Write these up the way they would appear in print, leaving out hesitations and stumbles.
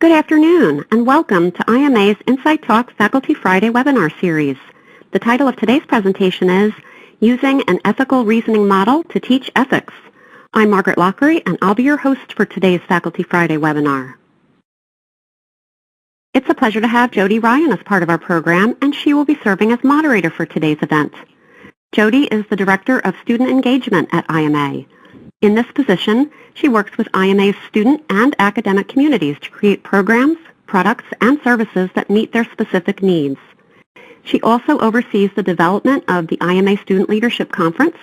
Good afternoon, and welcome to IMA's Insight Talk Faculty Friday webinar series. The title of today's presentation is Using an Ethical Reasoning Model to Teach Ethics. I'm Margaret Lockery, and I'll be your host for today's Faculty Friday webinar. It's a pleasure to have Jody Ryan as part of our program, and she will be serving as moderator for today's event. Jody is the Director of Student Engagement at IMA. In this position, she works with IMA's student and academic communities to create programs, products, and services that meet their specific needs. She also oversees the development of the IMA Student Leadership Conference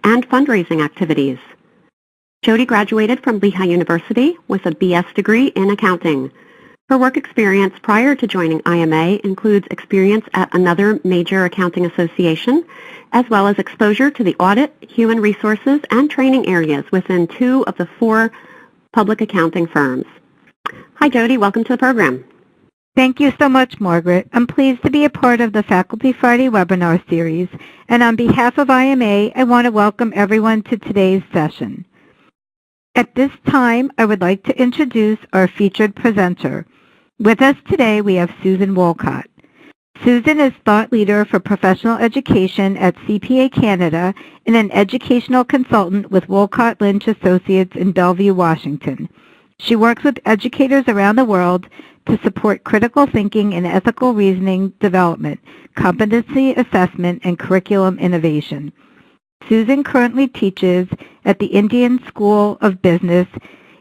and fundraising activities. Jody graduated from Lehigh University with a BS degree in accounting. Her work experience prior to joining IMA includes experience at another major accounting association, as well as exposure to the audit, human resources, and training areas within 2 of the 4 public accounting firms. Hi, Jody. Welcome to the program. Thank you so much, Margaret. I'm pleased to be a part of the Faculty Friday webinar series, and on behalf of IMA, I want to welcome everyone to today's session. At this time, I would like to introduce our featured presenter. With us today, we have Susan Wolcott. Susan is thought leader for professional education at CPA Canada and an educational consultant with WolcottLynch Associates in Bellevue, Washington. She works with educators around the world to support critical thinking and ethical reasoning development, competency assessment, and curriculum innovation. Susan currently teaches at the Indian School of Business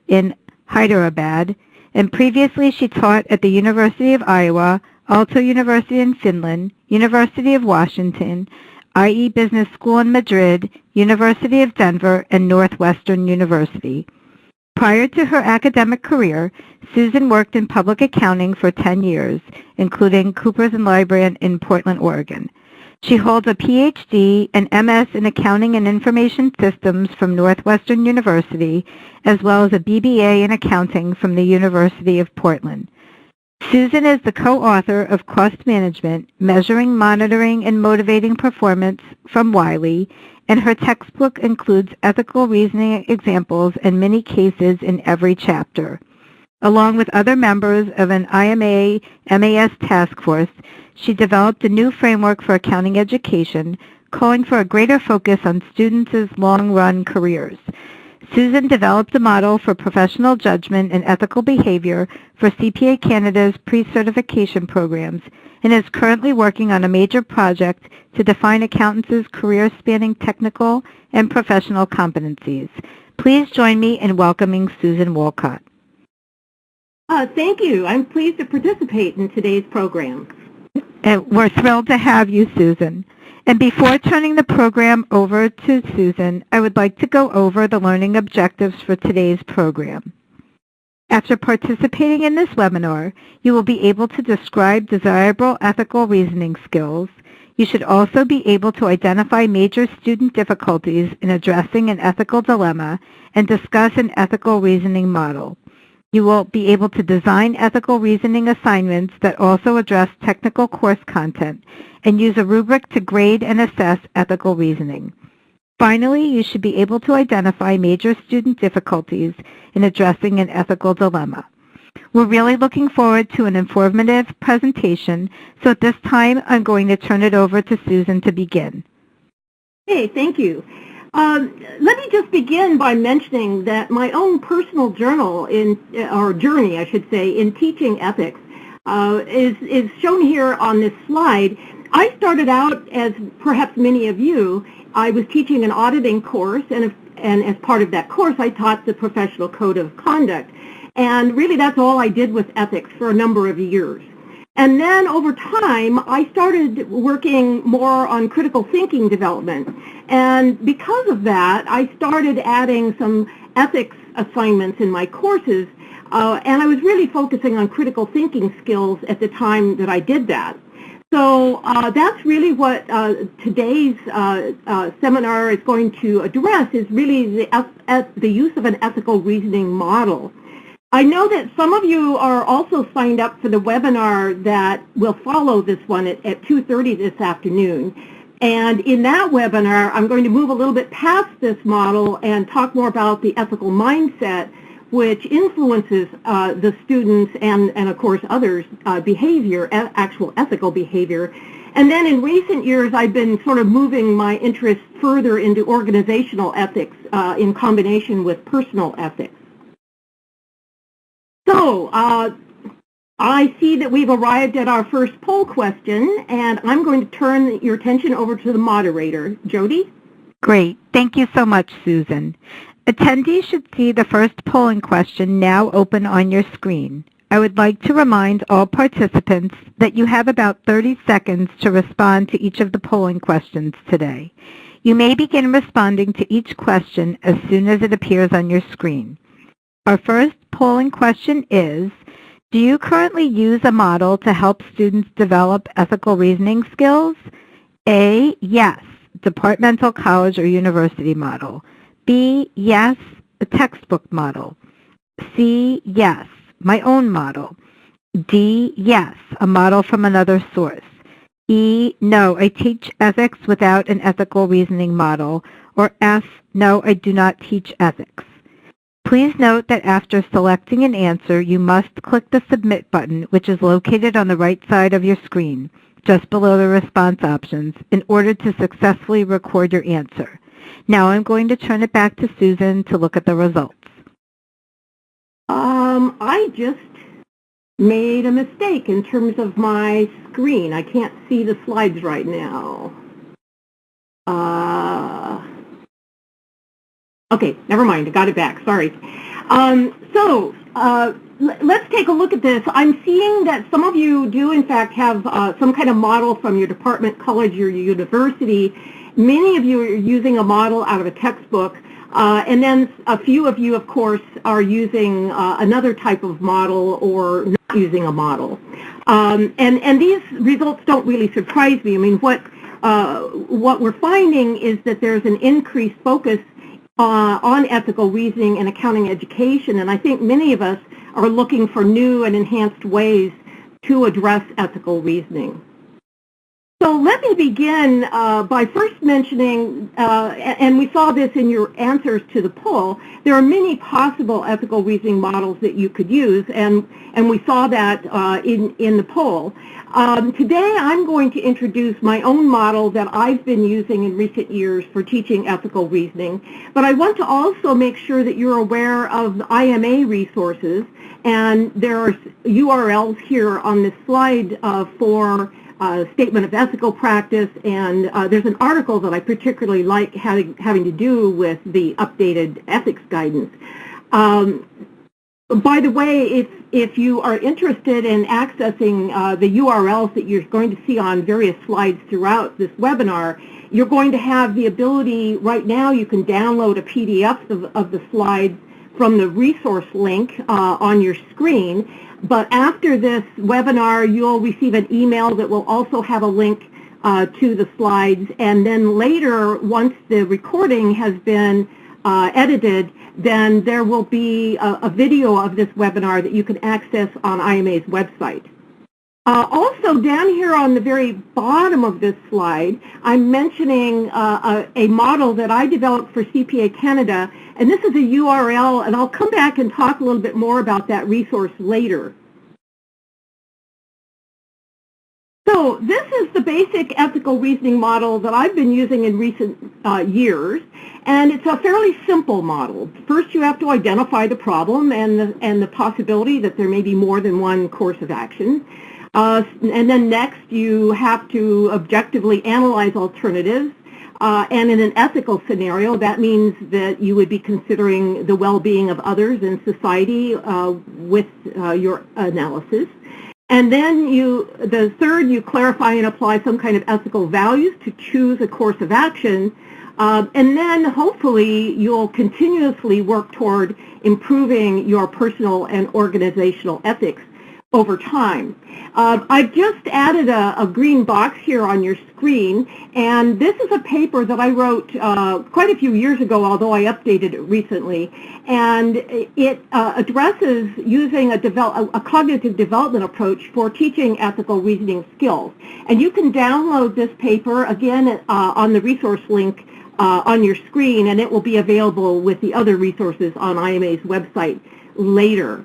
in Hyderabad, and previously she taught at the University of Iowa, Aalto University in Finland, University of Washington, IE Business School in Madrid, University of Denver, and Northwestern University. Prior to her academic career, Susan worked in public accounting for 10 years, including Coopers & Lybrand in Portland, Oregon. She holds a PhD and MS in Accounting and Information Systems from Northwestern University, as well as a BBA in Accounting from the University of Portland. Susan is the co-author of Cost Management, Measuring, Monitoring, and Motivating Performance from Wiley, and her textbook includes ethical reasoning examples and many cases in every chapter. Along with other members of an IMA MAS task force, she developed a new framework for accounting education, calling for a greater focus on students' long-run careers. Susan developed a model for professional judgment and ethical behavior for CPA Canada's pre-certification programs and is currently working on a major project to define accountants' career-spanning technical and professional competencies. Please join me in welcoming Susan Wolcott. Thank you. I'm pleased to participate in today's program. And we're thrilled to have you, Susan. And before turning the program over to Susan, I would like to go over the learning objectives for today's program. After participating in this webinar, you will be able to describe desirable ethical reasoning skills. You should also be able to identify major student difficulties in addressing an ethical dilemma and discuss an ethical reasoning model. You will be able to design ethical reasoning assignments that also address technical course content and use a rubric to grade and assess ethical reasoning. Finally, you should be able to identify major student difficulties in addressing an ethical dilemma. We're really looking forward to an informative presentation, so at this time I'm going to turn it over to Susan to begin. Hey, thank you. Let me just begin by mentioning that my own personal journey, I should say, in teaching ethics is shown here on this slide. I started out, as perhaps many of you, I was teaching an auditing course, and as part of that course, I taught the professional code of conduct. And really, that's all I did with ethics for a number of years. And then over time, I started working more on critical thinking development. And because of that, I started adding some ethics assignments in my courses, and I was really focusing on critical thinking skills at the time that I did that. So that's really what today's seminar is going to address, is really the use of an ethical reasoning model. I know that some of you are also signed up for the webinar that will follow this one at 2:30 this afternoon. And in that webinar, I'm going to move a little bit past this model and talk more about the ethical mindset, which influences the students and of course others' behavior, actual ethical behavior. And then in recent years, I've been sort of moving my interest further into organizational ethics in combination with personal ethics. So I see that we've arrived at our first poll question, and I'm going to turn your attention over to the moderator. Jody? Great. Thank you so much, Susan. Attendees should see the first polling question now open on your screen. I would like to remind all participants that you have about 30 seconds to respond to each of the polling questions today. You may begin responding to each question as soon as it appears on your screen. Our first polling question is, do you currently use a model to help students develop ethical reasoning skills? A, yes, departmental college or university model. B, yes, a textbook model. C, yes, my own model. D, yes, a model from another source. E, no, I teach ethics without an ethical reasoning model. Or F, no, I do not teach ethics. Please note that after selecting an answer, you must click the Submit button, which is located on the right side of your screen, just below the response options, in order to successfully record your answer. Now I'm going to turn it back to Susan to look at the results. I just made a mistake in terms of my screen. I can't see the slides right now. Okay, never mind. I got it back. Sorry. Let's take a look at this. I'm seeing that some of you do, in fact, have some kind of model from your department, college, or university. Many of you are using a model out of a textbook. And then a few of you, of course, are using another type of model or not using a model. And these results don't really surprise me. I mean, what we're finding is that there's an increased focus on ethical reasoning and accounting education, and I think many of us are looking for new and enhanced ways to address ethical reasoning. So let me begin by first mentioning, and we saw this in your answers to the poll, there are many possible ethical reasoning models that you could use, and we saw that in the poll. Today I'm going to introduce my own model that I've been using in recent years for teaching ethical reasoning, but I want to also make sure that you're aware of the IMA resources, and there are URLs here on this slide for statement of ethical practice, and there's an article that I particularly like having to do with the updated ethics guidance. By the way, if you are interested in accessing the URLs that you're going to see on various slides throughout this webinar, you're going to have the ability, right now you can download a PDF of the slides from the resource link on your screen. But after this webinar, you'll receive an email that will also have a link to the slides. And then later, once the recording has been edited, then there will be a video of this webinar that you can access on IMA's website. Also, down here on the very bottom of this slide, I'm mentioning a model that I developed for CPA Canada, and this is a URL, and I'll come back and talk a little bit more about that resource later. So this is the basic ethical reasoning model that I've been using in recent years, and it's a fairly simple model. First, you have to identify the problem and the possibility that there may be more than one course of action. And then next, you have to objectively analyze alternatives. And in an ethical scenario, that means that you would be considering the well-being of others in society with your analysis. And then the third, you clarify and apply some kind of ethical values to choose a course of action. And then hopefully you'll continuously work toward improving your personal and organizational ethics over time. I've just added a green box here on your screen, and this is a paper that I wrote quite a few years ago, although I updated it recently, and it addresses using a cognitive development approach for teaching ethical reasoning skills. And you can download this paper, again, on the resource link on your screen, and it will be available with the other resources on IMA's website later.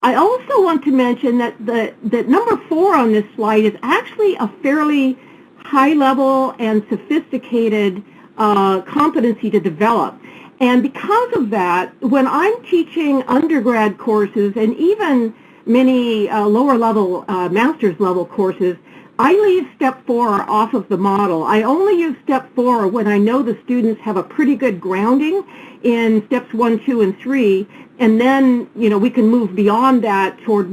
I also want to mention that that number 4 on this slide is actually a fairly high-level and sophisticated competency to develop. And because of that, when I'm teaching undergrad courses and even many lower-level master's level courses, I leave step 4 off of the model. I only use step 4 when I know the students have a pretty good grounding in steps 1, 2, and 3, and then, you know, we can move beyond that toward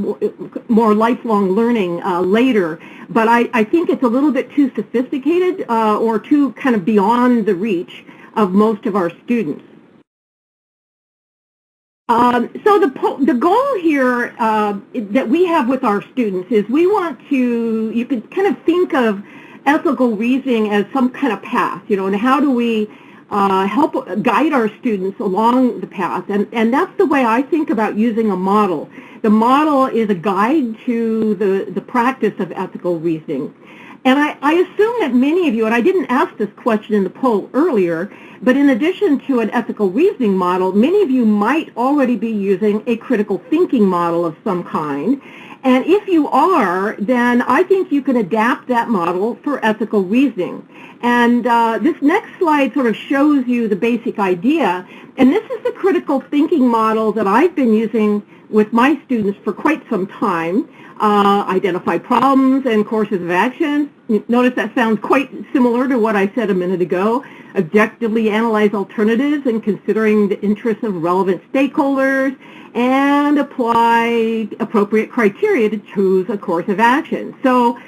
more lifelong learning later. But I think it's a little bit too sophisticated or too kind of beyond the reach of most of our students. So the goal here that we have with our students is we want to, you can kind of think of ethical reasoning as some kind of path, you know, and how do we help guide our students along the path. And that's the way I think about using a model. The model is a guide to the practice of ethical reasoning. And I assume that many of you, and I didn't ask this question in the poll earlier, but in addition to an ethical reasoning model, many of you might already be using a critical thinking model of some kind. And if you are, then I think you can adapt that model for ethical reasoning. And this next slide sort of shows you the basic idea. And this is the critical thinking model that I've been using with my students for quite some time. Identify problems and courses of action. Notice that sounds quite similar to what I said a minute ago. Objectively analyze alternatives and considering the interests of relevant stakeholders, and apply appropriate criteria to choose a course of action. So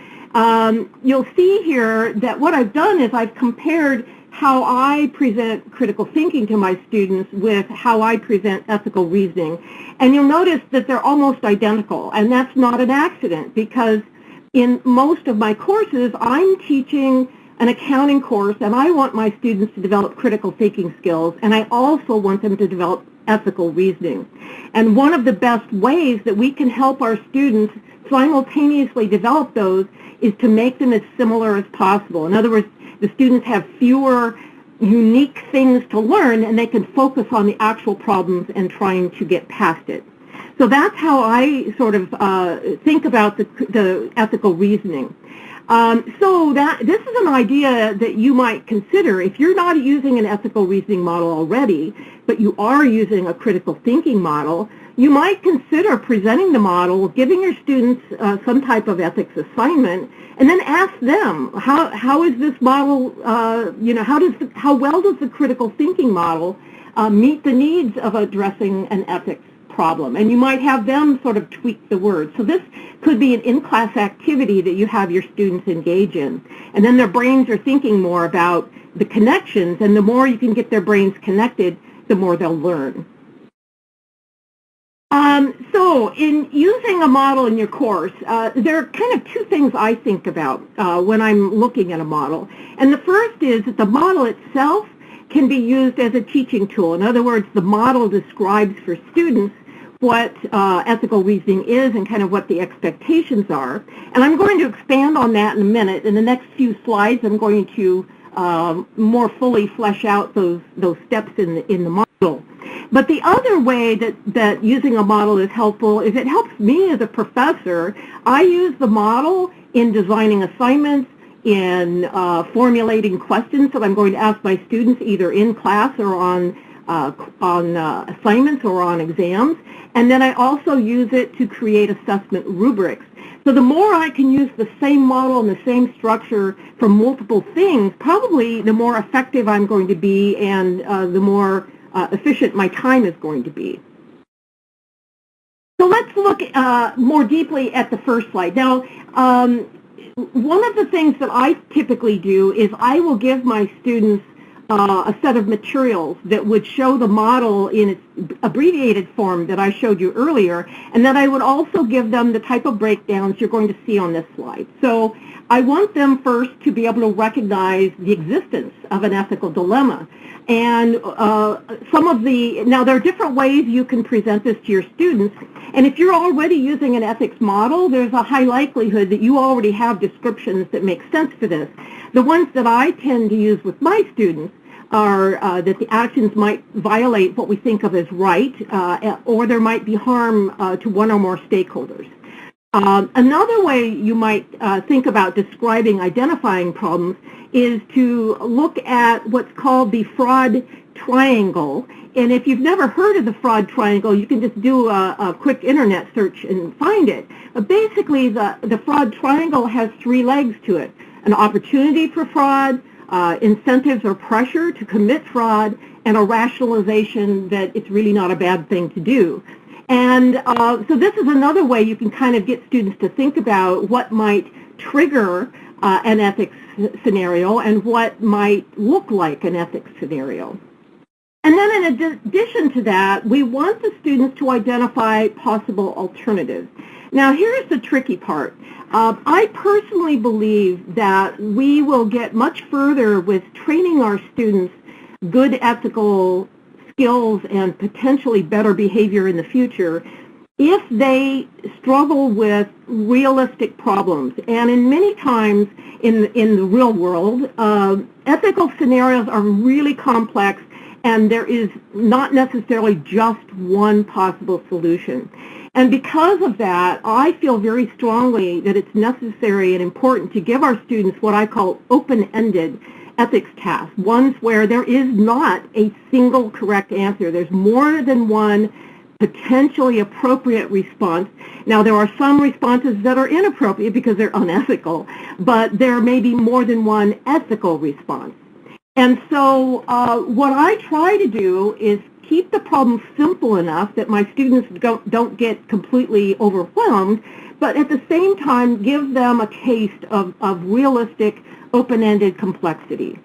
you'll see here that what I've done is I've compared how I present critical thinking to my students with how I present ethical reasoning. And you'll notice that they're almost identical, and that's not an accident, because in most of my courses, I'm teaching an accounting course, and I want my students to develop critical thinking skills, and I also want them to develop ethical reasoning. And one of the best ways that we can help our students simultaneously develop those is to make them as similar as possible. In other words, the students have fewer unique things to learn, and they can focus on the actual problems and trying to get past it. So that's how I sort of think about the ethical reasoning. So this is an idea that you might consider if you're not using an ethical reasoning model already, but you are using a critical thinking model. You might consider presenting the model, giving your students some type of ethics assignment, and then ask them, how is this model, you know, how well does the critical thinking model meet the needs of addressing an ethics problem? And you might have them sort of tweak the words. So this could be an in-class activity that you have your students engage in. And then their brains are thinking more about the connections, and the more you can get their brains connected, the more they'll learn. So in using a model in your course, there are kind of two things I think about when I'm looking at a model. And the first is that the model itself can be used as a teaching tool. In other words, the model describes for students what ethical reasoning is and kind of what the expectations are. And I'm going to expand on that in a minute. In the next few slides, I'm going to more fully flesh out those steps in the model. But the other way that using a model is helpful is it helps me as a professor. I use the model in designing assignments, in formulating questions that I'm going to ask my students either in class or on assignments or on exams. And then I also use it to create assessment rubrics. So the more I can use the same model and the same structure for multiple things, probably the more effective I'm going to be, and the more efficient my time is going to be. So let's look more deeply at the first slide. Now, one of the things that I typically do is I will give my students a set of materials that would show the model in its abbreviated form that I showed you earlier, and then I would also give them the type of breakdowns you're going to see on this slide. So I want them first to be able to recognize the existence of an ethical dilemma. And now there are different ways you can present this to your students, and if you're already using an ethics model, there's a high likelihood that you already have descriptions that make sense for this. The ones that I tend to use with my students that the actions might violate what we think of as right, or there might be harm to one or more stakeholders. Another way you might think about describing identifying problems is to look at what's called the fraud triangle. And if you've never heard of the fraud triangle, you can just do a quick internet search and find it. But basically, the fraud triangle has three legs to it: an opportunity for fraud, incentives or pressure to commit fraud, and a rationalization that it's really not a bad thing to do. And so this is another way you can kind of get students to think about what might trigger an ethics scenario and what might look like an ethics scenario. And then in addition to that, we want the students to identify possible alternatives. Now here's the tricky part. I personally believe that we will get much further with training our students good ethical skills and potentially better behavior in the future if they struggle with realistic problems. And in many times in the real world, ethical scenarios are really complex, and there is not necessarily just one possible solution. And because of that, I feel very strongly that it's necessary and important to give our students what I call open-ended ethics tasks, ones where there is not a single correct answer. There's more than one potentially appropriate response. Now, there are some responses that are inappropriate because they're unethical, but there may be more than one ethical response. And so what I try to do is keep the problem simple enough that my students don't get completely overwhelmed, but at the same time give them a taste of realistic, open-ended complexity.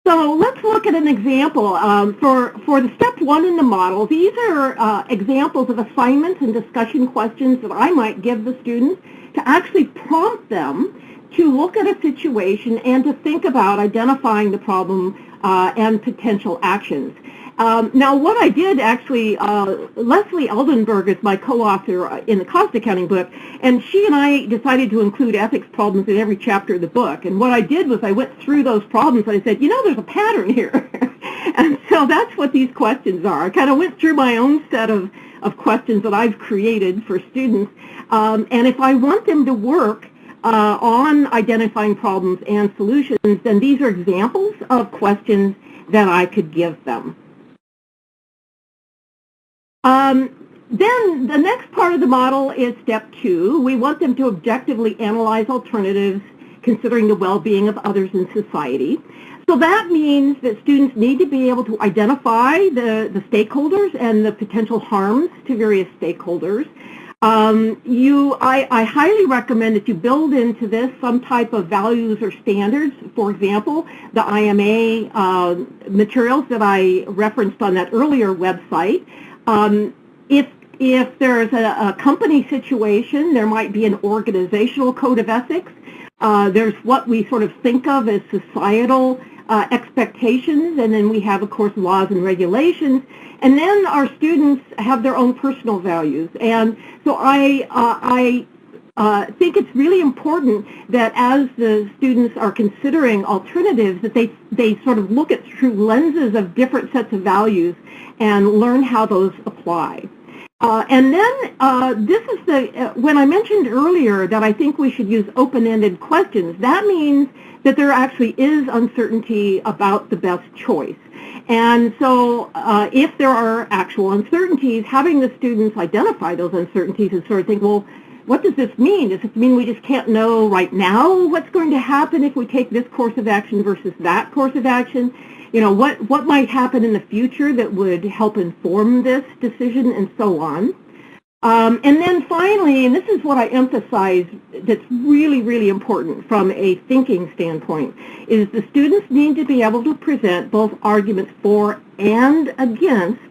So let's look at an example. For the step one in the model, these are examples of assignments and discussion questions that I might give the students to actually prompt them to look at a situation and to think about identifying the problem and potential actions. Now, what I did actually, Leslie Eldenberg is my co-author in the cost accounting book, and she and I decided to include ethics problems in every chapter of the book. And what I did was I went through those problems and I said, you know, there's a pattern here. And so that's what these questions are. I kind of went through my own set of questions that I've created for students. And if I want them to work on identifying problems and solutions, then these are examples of questions that I could give them. Then the next part of the model is step two. We want them to objectively analyze alternatives considering the well-being of others in society. So that means that students need to be able to identify the stakeholders and the potential harms to various stakeholders. I highly recommend that you build into this some type of values or standards. For example, the IMA materials that I referenced on that earlier website. If there's a company situation, there might be an organizational code of ethics. There's what we sort of think of as societal expectations, and then we have, of course, laws and regulations. And then our students have their own personal values. And so I think it's really important that as the students are considering alternatives, that they sort of look at through lenses of different sets of values and learn how those apply. And then this is when I mentioned earlier that I think we should use open-ended questions, that means that there actually is uncertainty about the best choice. And so if there are actual uncertainties, having the students identify those uncertainties and sort of think, well, what does this mean? Does this mean we just can't know right now what's going to happen if we take this course of action versus that course of action? You know, what might happen in the future that would help inform this decision, and so on. And then finally, and this is what I emphasize that's really, really important from a thinking standpoint, is the students need to be able to present both arguments for and against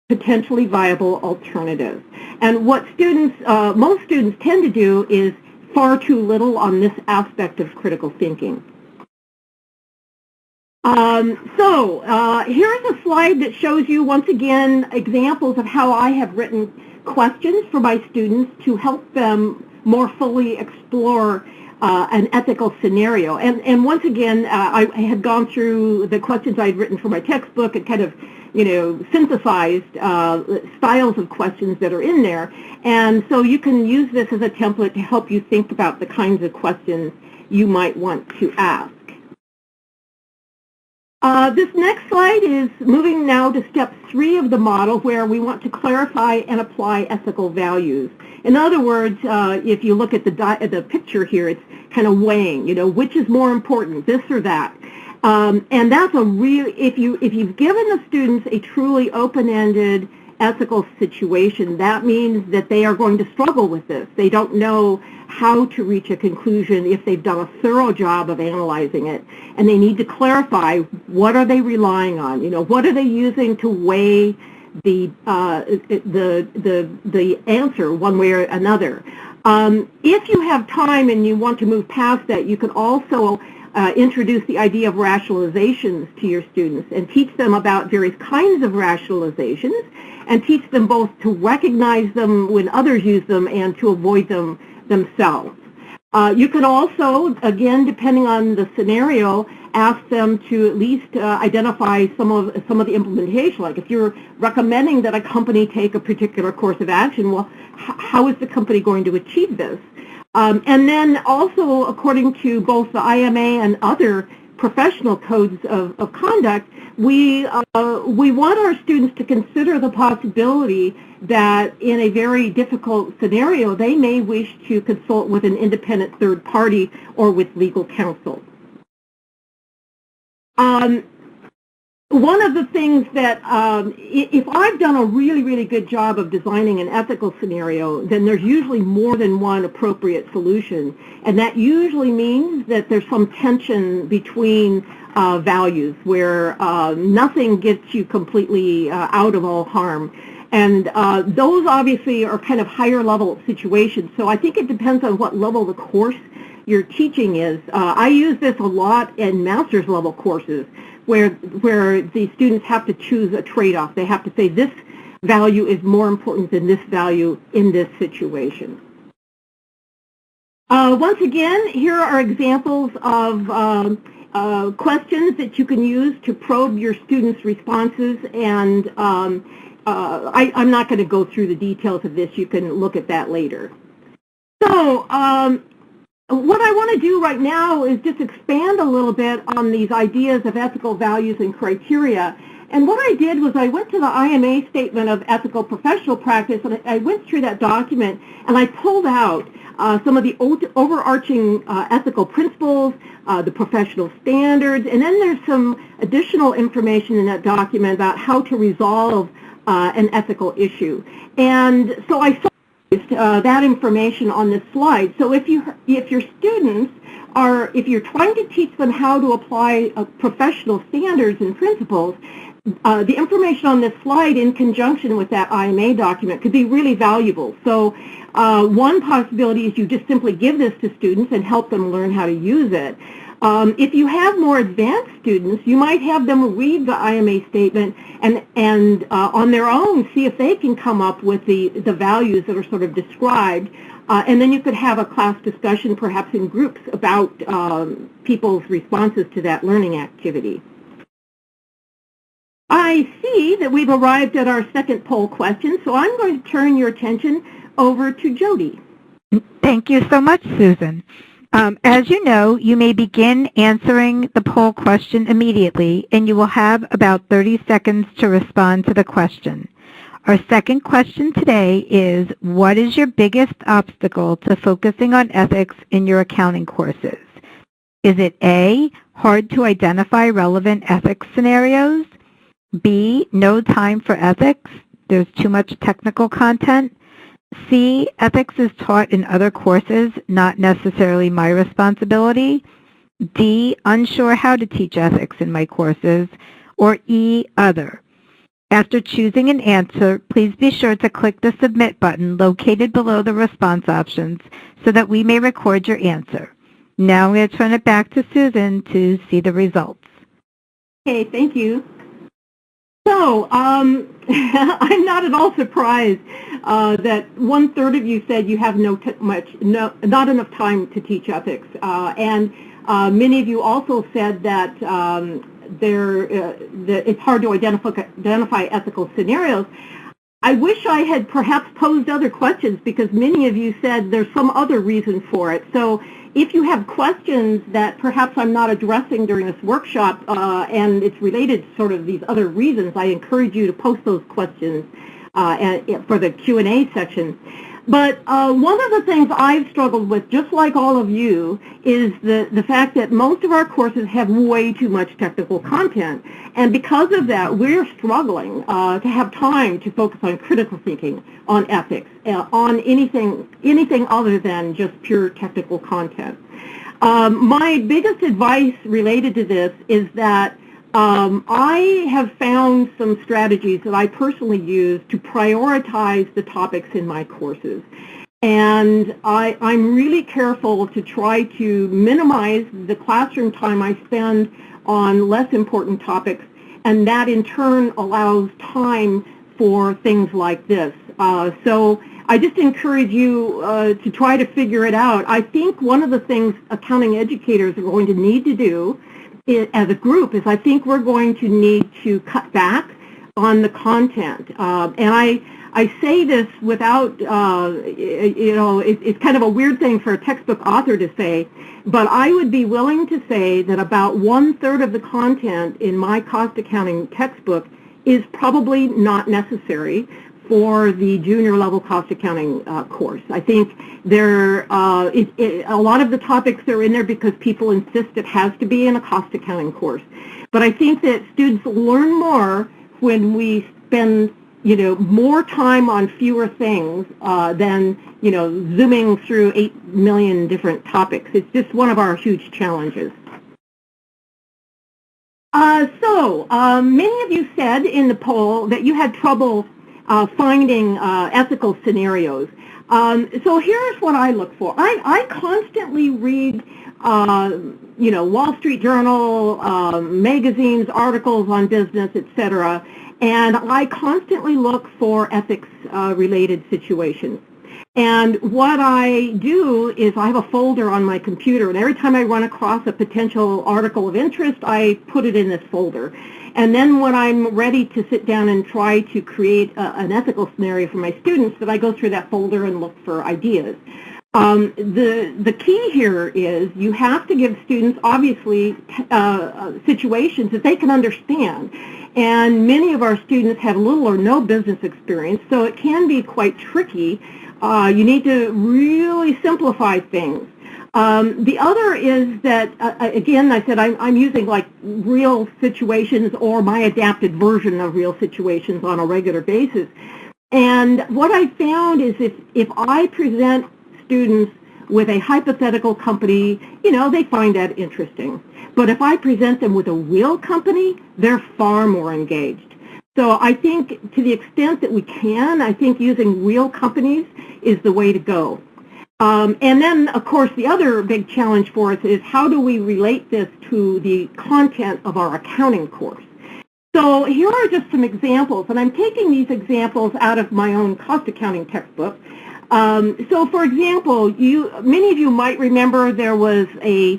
potentially viable alternatives. And what students, most students tend to do is far too little on this aspect of critical thinking. Here's a slide that shows you, once again, examples of how I have written questions for my students to help them more fully explore an ethical scenario. And once again, I had gone through the questions I had written for my textbook and kind of, synthesized styles of questions that are in there. And so you can use this as a template to help you think about the kinds of questions you might want to ask. This next slide is moving now to step 3 of the model, where we want to clarify and apply ethical values. In other words, if you look at the picture here, it's kind of weighing, which is more important, this or that. And that's a real, if you've given the students a truly open-ended ethical situation, that means that they are going to struggle with this. They don't know how to reach a conclusion if they've done a thorough job of analyzing it, and they need to clarify what are they relying on. What are they using to weigh the answer one way or another. If you have time and you want to move past that, you can also introduce the idea of rationalizations to your students and teach them about various kinds of rationalizations, and teach them both to recognize them when others use them and to avoid them themselves. You can also, again, depending on the scenario, ask them to at least identify some of the implementation. Like if you're recommending that a company take a particular course of action, well, how is the company going to achieve this? And then also, according to both the IMA and other professional codes of conduct, we want our students to consider the possibility that in a very difficult scenario, they may wish to consult with an independent third party or with legal counsel. One of the things that, if I've done a really, really good job of designing an ethical scenario, then there's usually more than one appropriate solution. And that usually means that there's some tension between values where nothing gets you completely out of all harm. And those obviously are kind of higher level situations. So I think it depends on what level the course you're teaching is. I use this a lot in master's level courses where the students have to choose a trade-off. They have to say this value is more important than this value in this situation. Once again, here are examples of questions that you can use to probe your students' responses, and I'm not going to go through the details of this. You can look at that later. So what I want to do right now is just expand a little bit on these ideas of ethical values and criteria. And what I did was I went to the IMA Statement of Ethical Professional Practice, and I went through that document, and I pulled out some of the overarching ethical principles, the professional standards, and then there's some additional information in that document about how to resolve an ethical issue. And so I that information on this slide. So if your students are, if you're trying to teach them how to apply professional standards and principles, the information on this slide in conjunction with that IMA document could be really valuable. So one possibility is you just simply give this to students and help them learn how to use it. If you have more advanced students, you might have them read the IMA statement and on their own see if they can come up with the values that are sort of described. And then you could have a class discussion, perhaps in groups, about people's responses to that learning activity. I see that we've arrived at our second poll question, so I'm going to turn your attention over to Jody. Thank you so much, Susan. As you know, you may begin answering the poll question immediately, and you will have about 30 seconds to respond to the question. Our second question today is, what is your biggest obstacle to focusing on ethics in your accounting courses? Is it A, hard to identify relevant ethics scenarios? B, no time for ethics, there's too much technical content? C, ethics is taught in other courses, not necessarily my responsibility? D, unsure how to teach ethics in my courses? Or E, other? After choosing an answer, please be sure to click the Submit button located below the response options so that we may record your answer. Now I'm going to turn it back to Susan to see the results. Okay, thank you. So I'm not at all surprised that 1/3 of you said you have not enough time to teach ethics, and many of you also said that that it's hard to identify ethical scenarios. I wish I had perhaps posed other questions because many of you said there's some other reason for it. So if you have questions that perhaps I'm not addressing during this workshop and it's related to sort of these other reasons, I encourage you to post those questions for the Q&A section. But one of the things I've struggled with, just like all of you, is the fact that most of our courses have way too much technical content. And because of that, we're struggling to have time to focus on critical thinking, on ethics, on anything other than just pure technical content. My biggest advice related to this is that I have found some strategies that I personally use to prioritize the topics in my courses. And I'm really careful to try to minimize the classroom time I spend on less important topics, and that in turn allows time for things like this. So I just encourage you to try to figure it out. I think one of the things accounting educators are going to need to do as a group is I think we're going to need to cut back on the content. And I say this without, it's kind of a weird thing for a textbook author to say, but I would be willing to say that about 1/3 of the content in my cost accounting textbook is probably not necessary for the junior level cost accounting course. I think a lot of the topics are in there because people insist it has to be in a cost accounting course. But I think that students learn more when we spend more time on fewer things than zooming through 8 million different topics. It's just one of our huge challenges. So many of you said in the poll that you had trouble finding ethical scenarios. So here's what I look for. I constantly read, Wall Street Journal, magazines, articles on business, etc., and I constantly look for ethics-related situations. And what I do is I have a folder on my computer, and every time I run across a potential article of interest, I put it in this folder. And then when I'm ready to sit down and try to create an ethical scenario for my students, that I go through that folder and look for ideas. The key here is you have to give students, obviously, situations that they can understand. And many of our students have little or no business experience, so it can be quite tricky. You need to really simplify things. The other is that, again, I said I'm using like real situations or my adapted version of real situations on a regular basis. And what I found is if I present students with a hypothetical company, they find that interesting. But if I present them with a real company, they're far more engaged. So I think to the extent that we can, I think using real companies is the way to go. And then, of course, the other big challenge for us is how do we relate this to the content of our accounting course? So here are just some examples, and I'm taking these examples out of my own cost accounting textbook. So, for example, many of you might remember there was a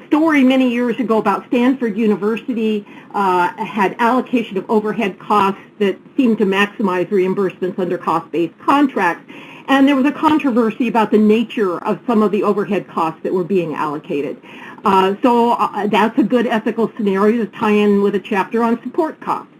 story many years ago about Stanford University had allocation of overhead costs that seemed to maximize reimbursements under cost-based contracts. And there was a controversy about the nature of some of the overhead costs that were being allocated. So that's a good ethical scenario to tie in with a chapter on support costs.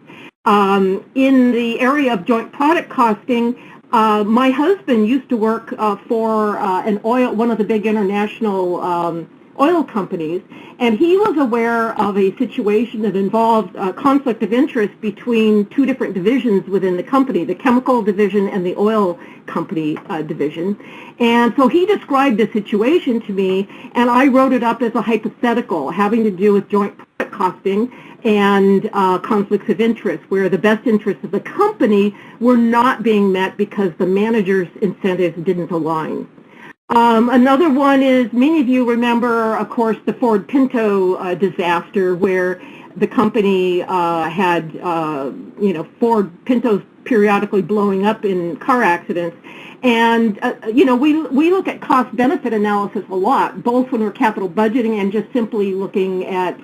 In the area of joint product costing, my husband used to work for one of the big international oil companies, and he was aware of a situation that involved conflict of interest between two different divisions within the company, the chemical division and the oil company division. And so he described the situation to me, and I wrote it up as a hypothetical having to do with joint product costing and conflicts of interest, where the best interests of the company were not being met because the manager's incentives didn't align. Another one is, many of you remember, of course, the Ford Pinto disaster, where the company had, Ford Pintos periodically blowing up in car accidents. And, we look at cost-benefit analysis a lot, both when we're capital budgeting and just simply looking at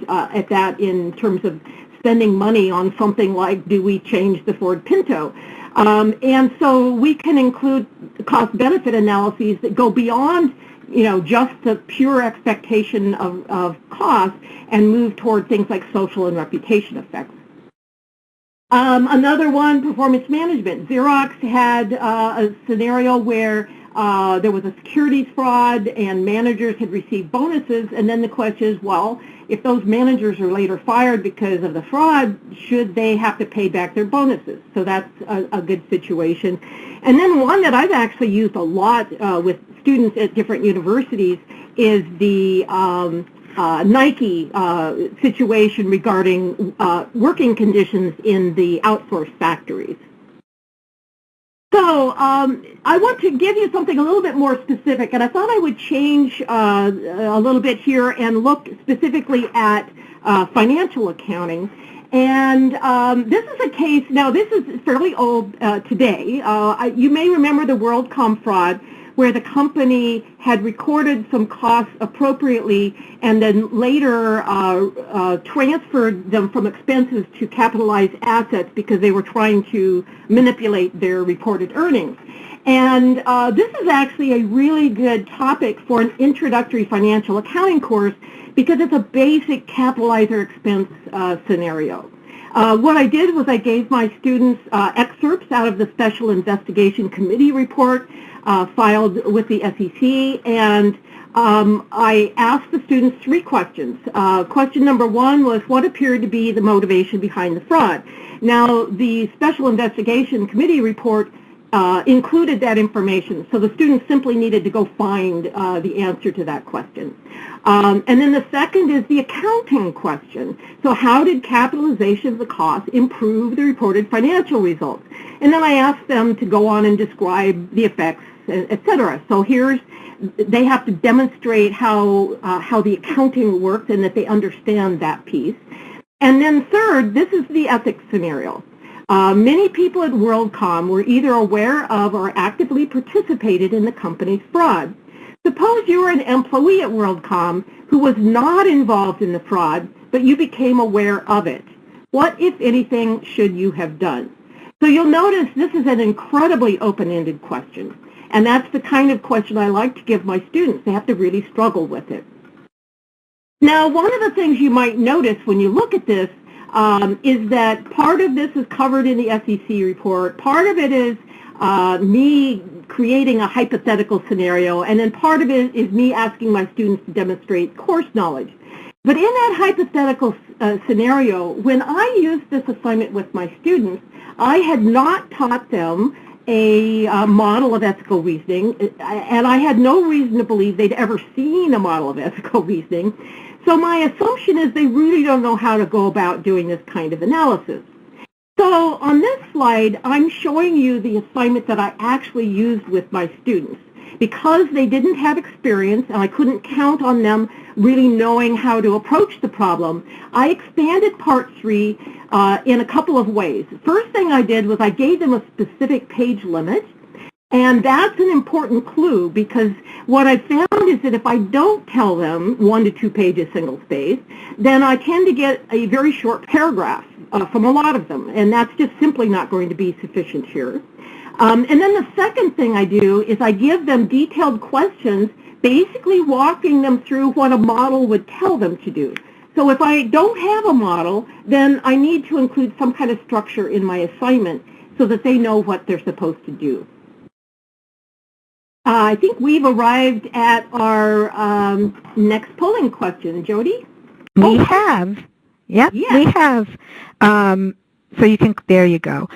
that in terms of spending money on something like, do we change the Ford Pinto? And so we can include cost-benefit analyses that go beyond, just the pure expectation of cost and move toward things like social and reputation effects. Another one, performance management. Xerox had a scenario where there was a securities fraud and managers had received bonuses, and then the question is, well, if those managers are later fired because of the fraud, should they have to pay back their bonuses? So that's a good situation. And then one that I've actually used a lot with students at different universities is the Nike situation regarding working conditions in the outsourced factories. So I want to give you something a little bit more specific, and I thought I would change a little bit here and look specifically at financial accounting. And this is a case, now this is fairly old today. You may remember the WorldCom fraud, where the company had recorded some costs appropriately and then later transferred them from expenses to capitalized assets because they were trying to manipulate their reported earnings. And this is actually a really good topic for an introductory financial accounting course because it's a basic capitalizer expense scenario. What I did was I gave my students excerpts out of the Special Investigation Committee report filed with the SEC, and I asked the students 3 questions. Question number 1 was, what appeared to be the motivation behind the fraud? Now, the Special Investigation Committee report included that information, so the students simply needed to go find the answer to that question. And then the second is the accounting question. So how did capitalization of the cost improve the reported financial results? And then I asked them to go on and describe the effects, etc. So they have to demonstrate how the accounting works and that they understand that piece. And then third, this is the ethics scenario. Many people at WorldCom were either aware of or actively participated in the company's fraud. Suppose you were an employee at WorldCom who was not involved in the fraud, but you became aware of it. What, if anything, should you have done? So you'll notice this is an incredibly open-ended question, and that's the kind of question I like to give my students. They have to really struggle with it. Now, one of the things you might notice when you look at this is that part of this is covered in the SEC report, part of it is me creating a hypothetical scenario, and then part of it is me asking my students to demonstrate course knowledge. But in that hypothetical scenario, when I used this assignment with my students, I had not taught them a model of ethical reasoning, and I had no reason to believe they'd ever seen a model of ethical reasoning. So my assumption is they really don't know how to go about doing this kind of analysis. So on this slide, I'm showing you the assignment that I actually used with my students. Because they didn't have experience and I couldn't count on them really knowing how to approach the problem, I expanded part 3 in a couple of ways. First thing I did was I gave them a specific page limit, and that's an important clue because what I found is that if I don't tell them 1 to 2 pages single space, then I tend to get a very short paragraph from a lot of them, and that's just simply not going to be sufficient here. And then the second thing I do is I give them detailed questions, basically walking them through what a model would tell them to do. So if I don't have a model, then I need to include some kind of structure in my assignment so that they know what they're supposed to do. I think we've arrived at our next polling question. Jody? We have. Yep, yeah. We have. So you can, there you go.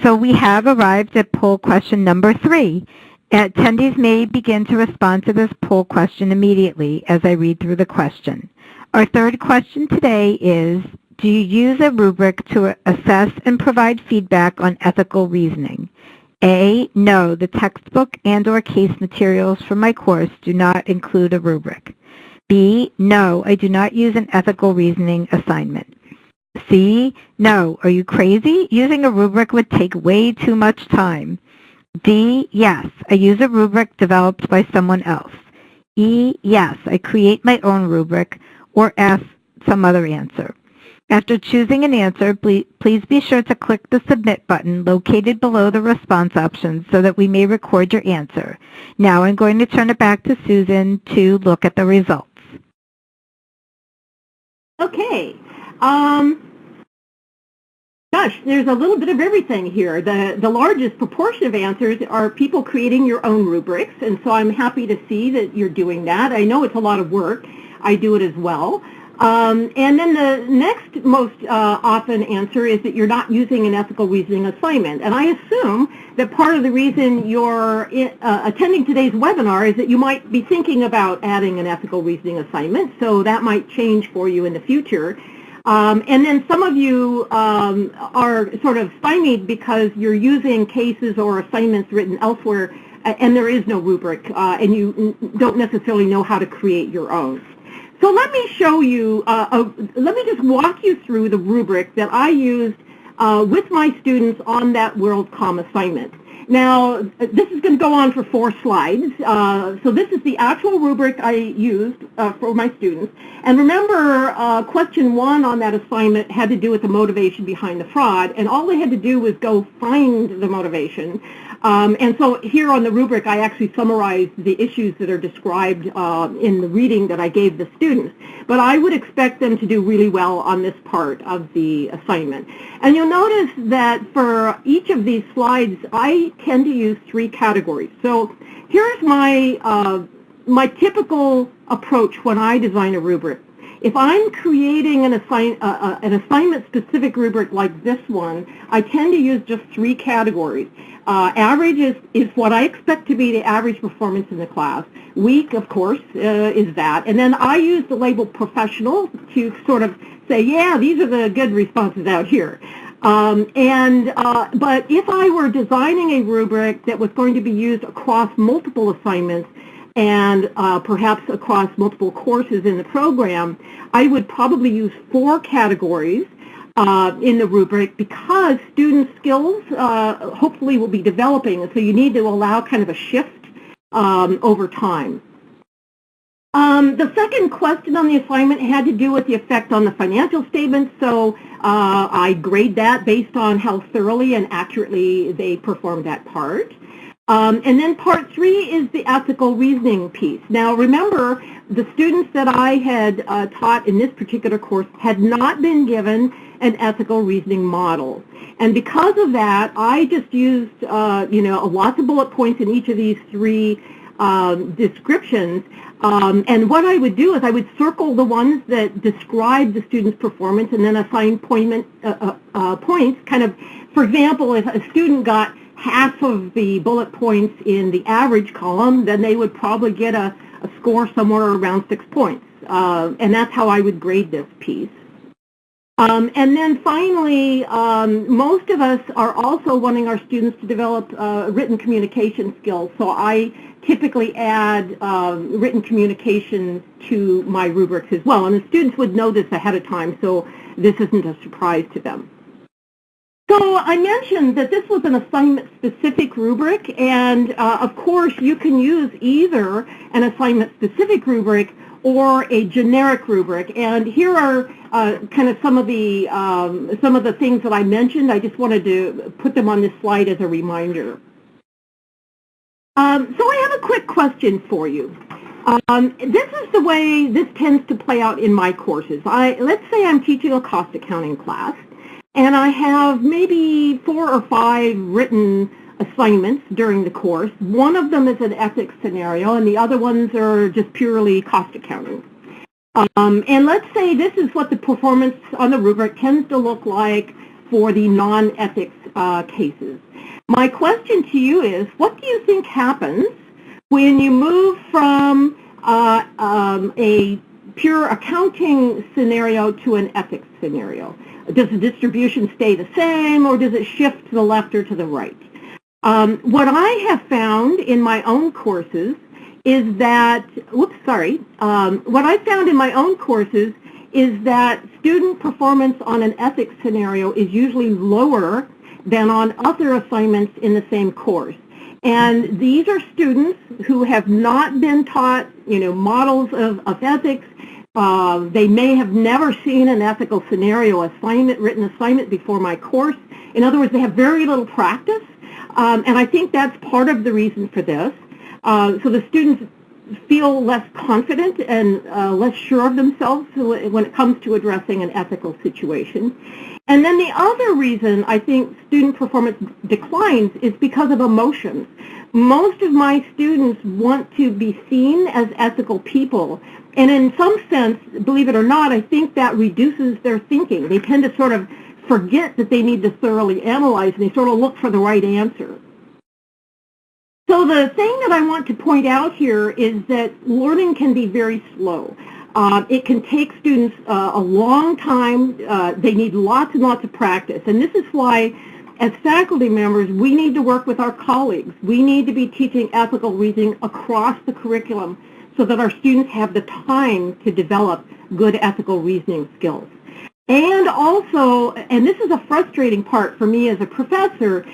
So we have arrived at poll question number 3. Attendees may begin to respond to this poll question immediately as I read through the question. Our third question today is, do you use a rubric to assess and provide feedback on ethical reasoning? A, no, the textbook and/or case materials for my course do not include a rubric. B, no, I do not use an ethical reasoning assignment. C, no, are you crazy? Using a rubric would take way too much time. D, yes, I use a rubric developed by someone else. E, yes, I create my own rubric, or F, some other answer. After choosing an answer, please be sure to click the Submit button located below the response options so that we may record your answer. Now I'm going to turn it back to Susan to look at the results. Okay. Gosh, there's a little bit of everything here. The largest proportion of answers are people creating your own rubrics, and so I'm happy to see that you're doing that. I know it's a lot of work. I do it as well. And then the next most often answer is that you're not using an ethical reasoning assignment. And I assume that part of the reason you're attending today's webinar is that you might be thinking about adding an ethical reasoning assignment, so that might change for you in the future. And then some of you are sort of stymied because you're using cases or assignments written elsewhere and there is no rubric and you don't necessarily know how to create your own. So let me show you, let me just walk you through the rubric that I used with my students on that WorldCom assignment. Now, this is going to go on for 4 slides. So this is the actual rubric I used for my students. And remember, question 1 on that assignment had to do with the motivation behind the fraud, and all they had to do was go find the motivation. And so here on the rubric, I actually summarized the issues that are described in the reading that I gave the students. But I would expect them to do really well on this part of the assignment. And you'll notice that for each of these slides, I tend to use 3 categories. So here's my, my typical approach when I design a rubric. If I'm creating an assignment-specific rubric like this one, I tend to use just 3 categories. Average is what I expect to be the average performance in the class. Weak, of course, is that. And then I use the label professional to sort of say, yeah, these are the good responses out here. But if I were designing a rubric that was going to be used across multiple assignments, and perhaps across multiple courses in the program, I would probably use 4 categories in the rubric because student skills hopefully will be developing, and so you need to allow kind of a shift over time. The second question on the assignment had to do with the effect on the financial statements, so I grade that based on how thoroughly and accurately they performed that part. And then part 3 is the ethical reasoning piece. Now remember, the students that I had taught in this particular course had not been given an ethical reasoning model. And because of that, I just used, lots of bullet points in each of these 3 descriptions. And what I would do is I would circle the ones that describe the student's performance and then assign points, kind of, for example, if a student got half of the bullet points in the average column, then they would probably get a score somewhere around 6 points. And that's how I would grade this piece. And then finally, most of us are also wanting our students to develop written communication skills. So I typically add written communication to my rubrics as well. And the students would know this ahead of time, so this isn't a surprise to them. So I mentioned that this was an assignment-specific rubric, and of course you can use either an assignment-specific rubric or a generic rubric. And here are kind of some of the things that I mentioned. I just wanted to put them on this slide as a reminder. So I have a quick question for you. This is the way this tends to play out in my courses. Let's say I'm teaching a cost accounting class, and I have maybe 4 or 5 written assignments during the course. One of them is an ethics scenario, and the other ones are just purely cost accounting. And let's say this is what the performance on the rubric tends to look like for the non-ethics cases. My question to you is, what do you think happens when you move from a pure accounting scenario to an ethics scenario? Does the distribution stay the same, or does it shift to the left or to the right? What I have found in my own courses is that, what I found in my own courses is that student performance on an ethics scenario is usually lower than on other assignments in the same course. And these are students who have not been taught, models of ethics. They may have never seen an ethical scenario written assignment before my course. In other words, they have very little practice. And I think that's part of the reason for this. So the students feel less confident and less sure of themselves when it comes to addressing an ethical situation. And then the other reason I think student performance declines is because of emotions. Most of my students want to be seen as ethical people. And in some sense, believe it or not, I think that reduces their thinking. They tend to sort of forget that they need to thoroughly analyze, and they sort of look for the right answer. So the thing that I want to point out here is that learning can be very slow. It can take students a long time. They need lots and lots of practice. And this is why, as faculty members, we need to work with our colleagues. We need to be teaching ethical reasoning across the curriculum so that our students have the time to develop good ethical reasoning skills. And also, and this is a frustrating part for me as a professor,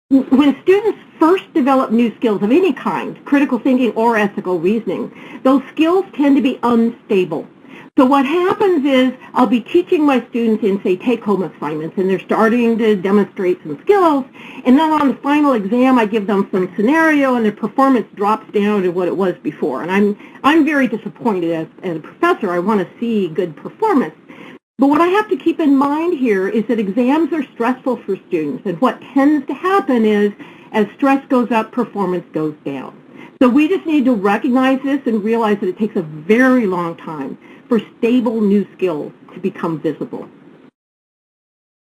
when students first develop new skills of any kind, critical thinking or ethical reasoning, those skills tend to be unstable. So what happens is I'll be teaching my students in, say, take-home assignments, and they're starting to demonstrate some skills, and then on the final exam I give them some scenario, and their performance drops down to what it was before. And I'm very disappointed as a professor. I want to see good performance. But what I have to keep in mind here is that exams are stressful for students, and what tends to happen is as stress goes up, performance goes down. So we just need to recognize this and realize that it takes a very long time for stable new skills to become visible.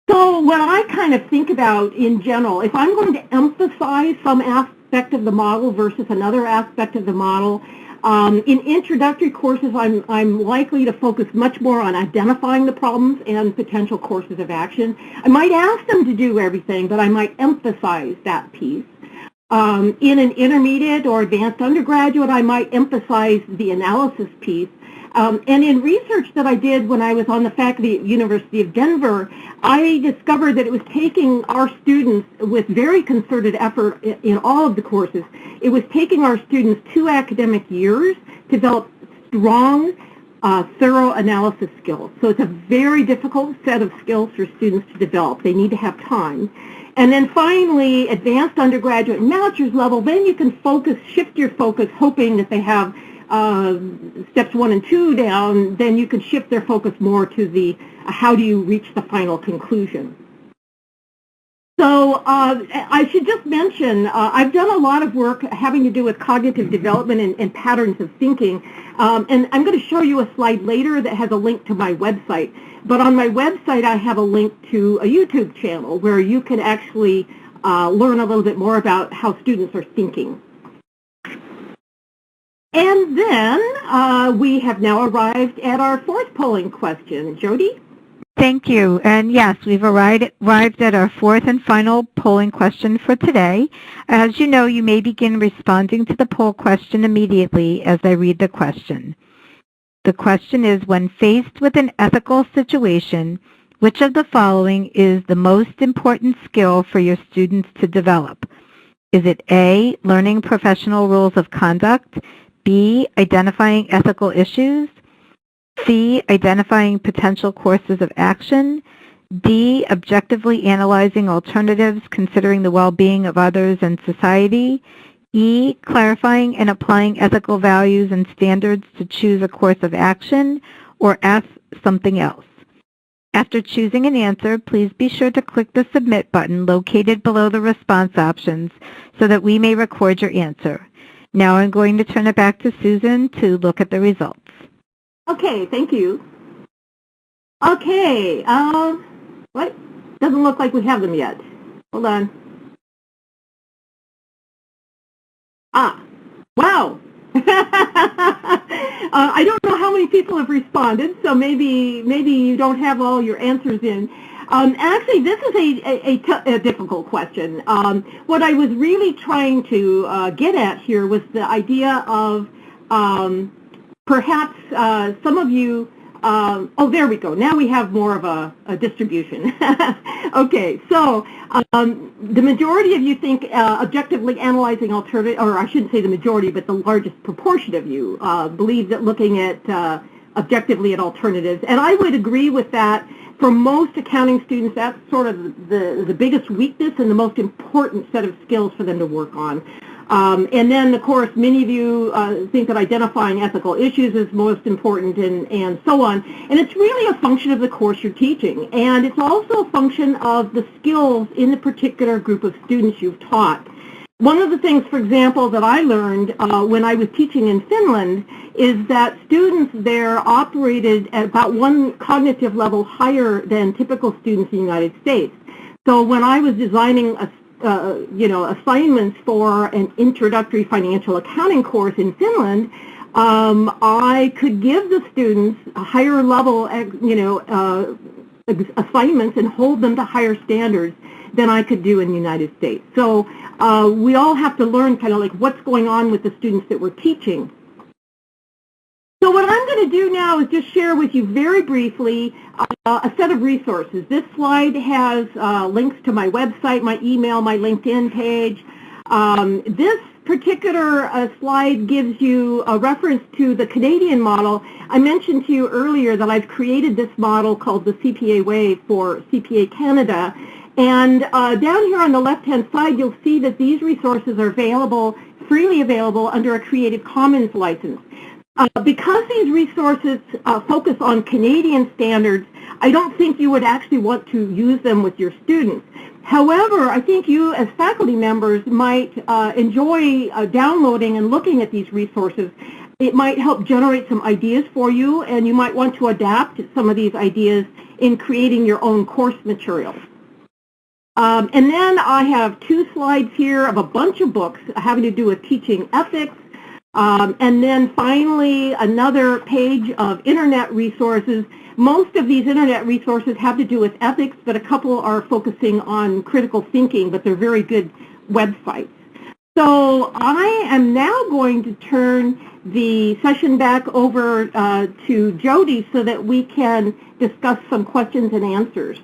So when I kind of think about in general, if I'm going to emphasize some aspect of the model versus another aspect of the model, in introductory courses, I'm likely to focus much more on identifying the problems and potential courses of action. I might ask them to do everything, but I might emphasize that piece. In an intermediate or advanced undergraduate, I might emphasize the analysis piece. And in research that I did when I was on the faculty at University of Denver, I discovered that it was taking our students with very concerted effort in all of the courses, it was taking our students 2 academic years to develop strong, thorough analysis skills. So it's a very difficult set of skills for students to develop. They need to have time. And then finally, advanced undergraduate and master's level, then you can shift your focus, hoping that they have steps 1 and 2 down, then you can shift their focus more to the how do you reach the final conclusion. So I should just mention, I've done a lot of work having to do with cognitive development and patterns of thinking, and I'm going to show you a slide later that has a link to my website. But on my website, I have a link to a YouTube channel where you can actually learn a little bit more about how students are thinking. And then we have now arrived at our 4th polling question. Jody? Thank you. And yes, we've arrived at our 4th and final polling question for today. As you know, you may begin responding to the poll question immediately as I read the question. The question is, when faced with an ethical situation, which of the following is the most important skill for your students to develop? Is it A, learning professional rules of conduct, B, identifying ethical issues, C, identifying potential courses of action, D, objectively analyzing alternatives considering the well-being of others and society, E, clarifying and applying ethical values and standards to choose a course of action, or F, something else? After choosing an answer, please be sure to click the Submit button located below the response options so that we may record your answer. Now I'm going to turn it back to Susan to look at the results. Okay, thank you. Okay, what? Doesn't look like we have them yet. Hold on. Wow. I don't know how many people have responded, so maybe you don't have all your answers in. Actually, this is a difficult question. What I was really trying to get at here was the idea of perhaps some of you, oh, there we go. Now we have more of a distribution. Okay, so the majority of you think objectively analyzing alternative, or I shouldn't say the majority, but the largest proportion of you believe that looking at objectively at alternatives. And I would agree with that. For most accounting students, that's sort of the biggest weakness and the most important set of skills for them to work on. And then, of course, many of you think that identifying ethical issues is most important and so on. And it's really a function of the course you're teaching. And it's also a function of the skills in the particular group of students you've taught. One of the things, for example, that I learned when I was teaching in Finland is that students there operated at about one cognitive level higher than typical students in the United States. So when I was designing assignments for an introductory financial accounting course in Finland, I could give the students a higher level, assignments and hold them to higher standards than I could do in the United States. So we all have to learn kind of like what's going on with the students that we're teaching. So what I'm going to do now is just share with you very briefly a set of resources. This slide has links to my website, my email, my LinkedIn page. This particular slide gives you a reference to the Canadian model. I mentioned to you earlier that I've created this model called the CPA Way for CPA Canada. And down here on the left-hand side, you'll see that these resources are available, freely available under a Creative Commons license. Because these resources focus on Canadian standards, I don't think you would actually want to use them with your students. However, I think you as faculty members might enjoy downloading and looking at these resources. It might help generate some ideas for you, and you might want to adapt some of these ideas in creating your own course materials. And then I have two slides here of a bunch of books having to do with teaching ethics. And then finally, another page of internet resources. Most of these internet resources have to do with ethics, but a couple are focusing on critical thinking, but they're very good websites. So I am now going to turn the session back over to Jody so that we can discuss some questions and answers.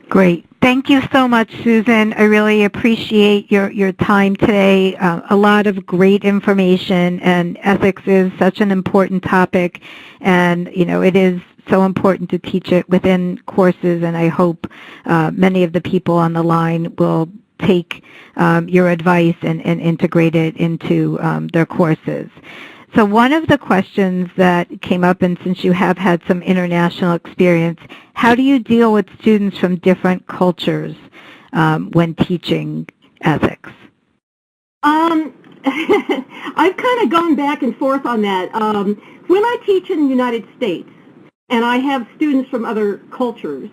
Great. Thank you so much, Susan. I really appreciate your time today. A lot of great information, and ethics is such an important topic, and it is so important to teach it within courses, and I hope many of the people on the line will take your advice and integrate it into their courses. So one of the questions that came up, and since you have had some international experience, how do you deal with students from different cultures when teaching ethics? I've kind of gone back and forth on that. When I teach in the United States, and I have students from other cultures,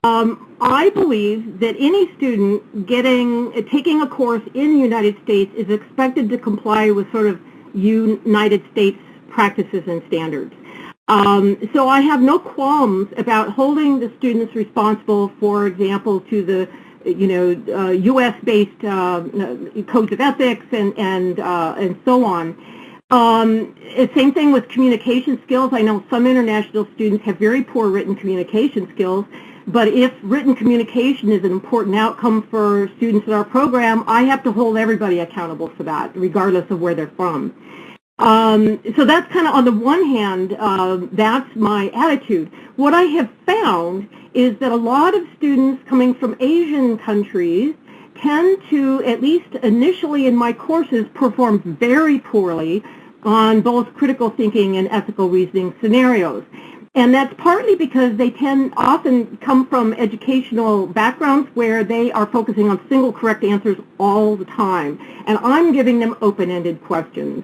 I believe that any student taking a course in the United States is expected to comply with sort of United States practices and standards. So I have no qualms about holding the students responsible, for example, to the U.S.-based codes of ethics and so on. Same thing with communication skills. I know some international students have very poor written communication skills, but if written communication is an important outcome for students in our program, I have to hold everybody accountable for that, regardless of where they're from. So that's kind of, on the one hand, that's my attitude. What I have found is that a lot of students coming from Asian countries tend to, at least initially in my courses, perform very poorly on both critical thinking and ethical reasoning scenarios. And that's partly because they often come from educational backgrounds where they are focusing on single correct answers all the time. And I'm giving them open-ended questions.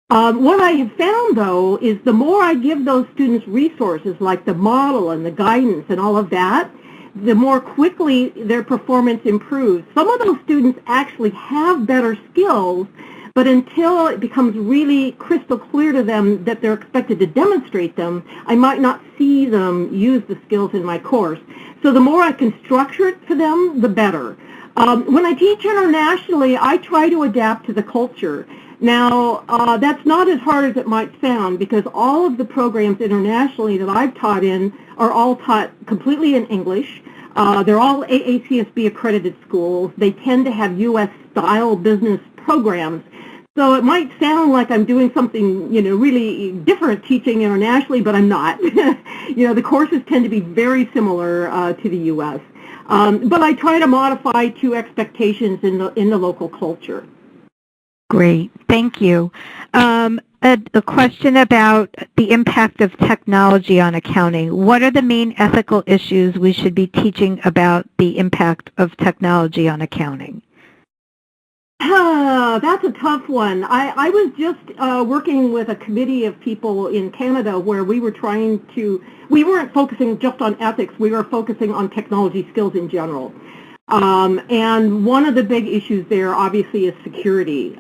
What I have found, though, is the more I give those students resources like the model and the guidance and all of that, the more quickly their performance improves. Some of those students actually have better skills, but until it becomes really crystal clear to them that they're expected to demonstrate them, I might not see them use the skills in my course. So the more I can structure it for them, the better. When I teach internationally, I try to adapt to the culture. Now, that's not as hard as it might sound, because all of the programs internationally that I've taught in are all taught completely in English. They're all AACSB accredited schools. They tend to have U.S.-style business programs. So it might sound like I'm doing something, really different teaching internationally, but I'm not. The courses tend to be very similar to the U.S. But I try to modify to expectations in the local culture. Great, thank you. A question about the impact of technology on accounting. What are the main ethical issues we should be teaching about the impact of technology on accounting? That's a tough one. I was just working with a committee of people in Canada where we weren't focusing just on ethics, we were focusing on technology skills in general. And one of the big issues there obviously is security.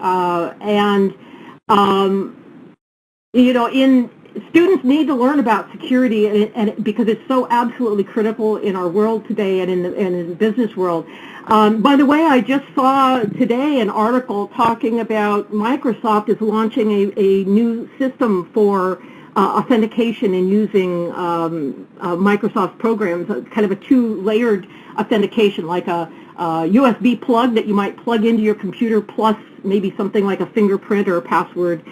Students need to learn about security, and because it's so absolutely critical in our world today and in the business world. By the way, I just saw today an article talking about Microsoft is launching a new system for authentication and using Microsoft programs, kind of a two-layered authentication, like a USB plug that you might plug into your computer, plus maybe something like a fingerprint or a password.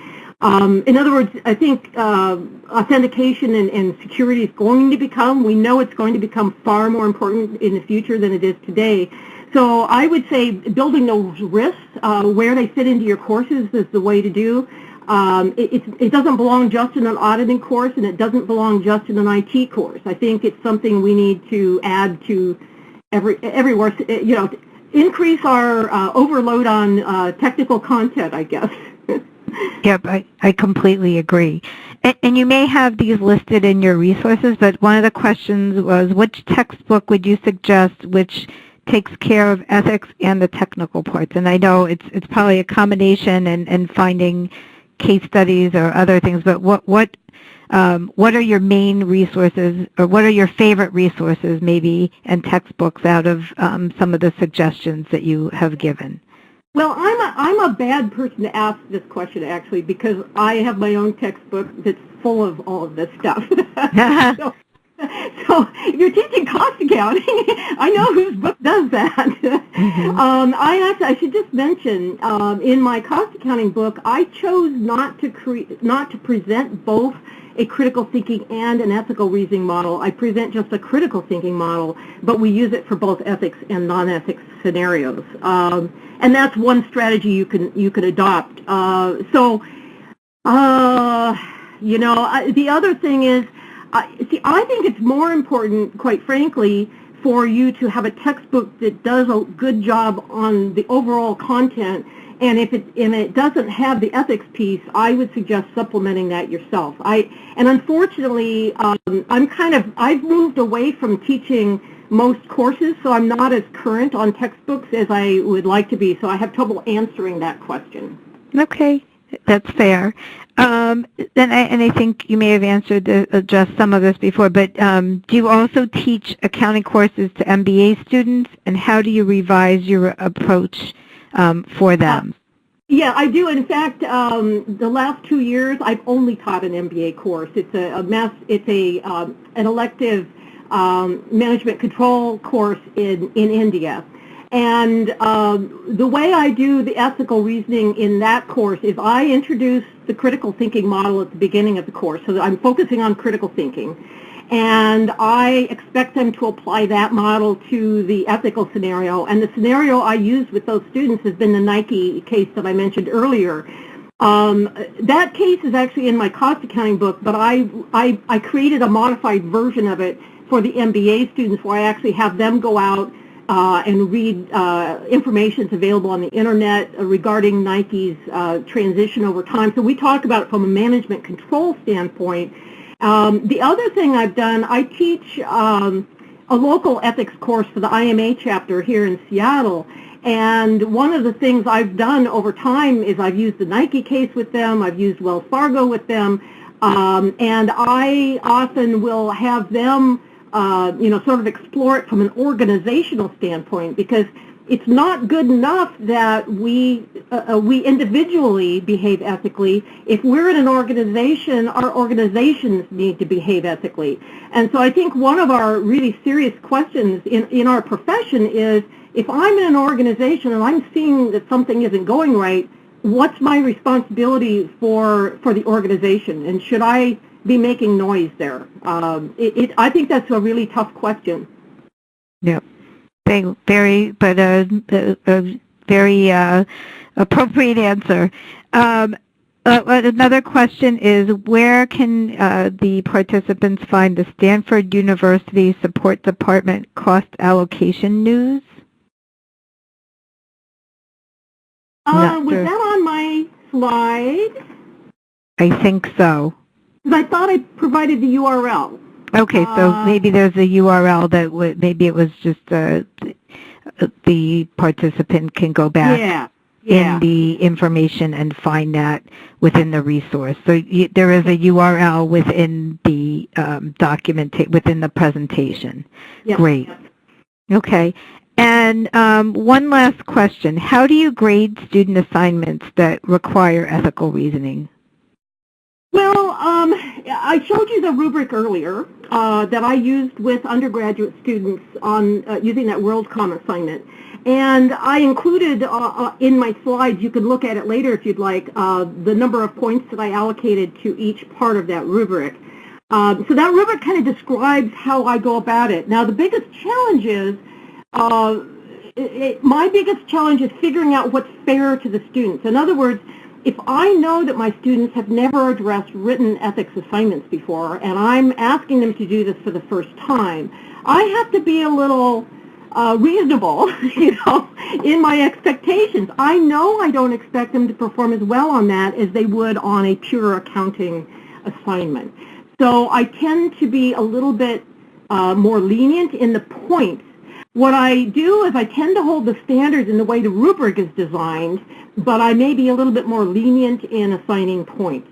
In other words, I think authentication and security is going to become, we know it's going to become far more important in the future than it is today. So I would say building those risks, where they fit into your courses, is the way to do. It doesn't belong just in an auditing course, and it doesn't belong just in an IT course. I think it's something we need to add to everywhere, increase our overload on technical content, I guess. Yep, I completely agree. And you may have these listed in your resources, but one of the questions was, which textbook would you suggest which takes care of ethics and the technical parts? And I know it's probably a combination and finding case studies or other things, but what are your main resources, or what are your favorite resources maybe and textbooks out of some of the suggestions that you have given? Well, I'm a bad person to ask this question, actually, because I have my own textbook that's full of all of this stuff. So if you're teaching cost accounting, I know whose book does that. Mm-hmm. I should just mention, in my cost accounting book, I chose not to present both a critical thinking and an ethical reasoning model. I present just a critical thinking model, but we use it for both ethics and non-ethics scenarios. And that's one strategy you can adopt. The other thing is, I think it's more important, quite frankly, for you to have a textbook that does a good job on the overall content. And if it doesn't have the ethics piece, I would suggest supplementing that yourself. And unfortunately, I've moved away from teaching most courses, so I'm not as current on textbooks as I would like to be. So I have trouble answering that question. Okay, that's fair. And I think you may have addressed some of this before, but do you also teach accounting courses to MBA students, and how do you revise your approach for them? Yeah, I do. In fact, the last 2 years, I've only taught an MBA course. It's an elective management control course in India. And the way I do the ethical reasoning in that course is I introduce the critical thinking model at the beginning of the course. So I'm focusing on critical thinking. And I expect them to apply that model to the ethical scenario. And the scenario I use with those students has been the Nike case that I mentioned earlier. That case is actually in my cost accounting book, but I created a modified version of it for the MBA students, where I actually have them go out and read information that's available on the internet regarding Nike's transition over time. So we talk about it from a management control standpoint. The other thing I've done, I teach a local ethics course for the IMA chapter here in Seattle. And one of the things I've done over time is I've used the Nike case with them, I've used Wells Fargo with them, and I often will have them sort of explore it from an organizational standpoint, because it's not good enough that we individually behave ethically. If we're in an organization, our organizations need to behave ethically. And so I think one of our really serious questions in our profession is, if I'm in an organization and I'm seeing that something isn't going right, what's my responsibility for the organization? And should I be making noise there? I think that's a really tough question. Yep. Very appropriate answer. Another question is, where can the participants find the Stanford University Support Department cost allocation news? Was that on my slide? I think so. I thought I provided the URL. Okay, so maybe there's a URL that maybe it was just the participant can go back in the information and find that within the resource. So there is a URL within the document, within the presentation. Yep. Great. Okay. And one last question. How do you grade student assignments that require ethical reasoning? Well, I showed you the rubric earlier that I used with undergraduate students on using that WorldCom assignment. And I included in my slides, you can look at it later if you'd like, the number of points that I allocated to each part of that rubric. So that rubric kind of describes how I go about it. Now, the biggest challenge is, my biggest challenge is figuring out what's fair to the students. In other words, if I know that my students have never addressed written ethics assignments before, and I'm asking them to do this for the first time, I have to be a little reasonable, in my expectations. I know I don't expect them to perform as well on that as they would on a pure accounting assignment. So I tend to be a little bit more lenient in the points. What I do is I tend to hold the standards in the way the rubric is designed, but I may be a little bit more lenient in assigning points.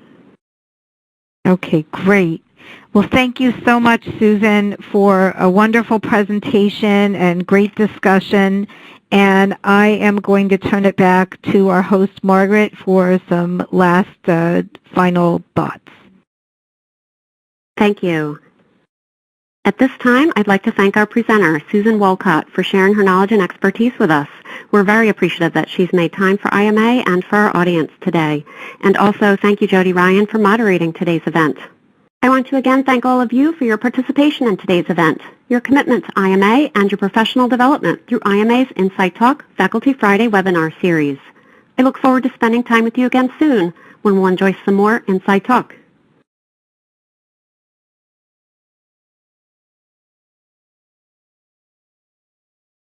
Okay, great. Well, thank you so much, Susan, for a wonderful presentation and great discussion. And I am going to turn it back to our host, Margaret, for some last final thoughts. Thank you. At this time, I'd like to thank our presenter, Susan Wolcott, for sharing her knowledge and expertise with us. We're very appreciative that she's made time for IMA and for our audience today. And also, thank you, Jody Ryan, for moderating today's event. I want to again thank all of you for your participation in today's event, your commitment to IMA, and your professional development through IMA's Insight Talk Faculty Friday webinar series. I look forward to spending time with you again soon when we'll enjoy some more Insight Talk.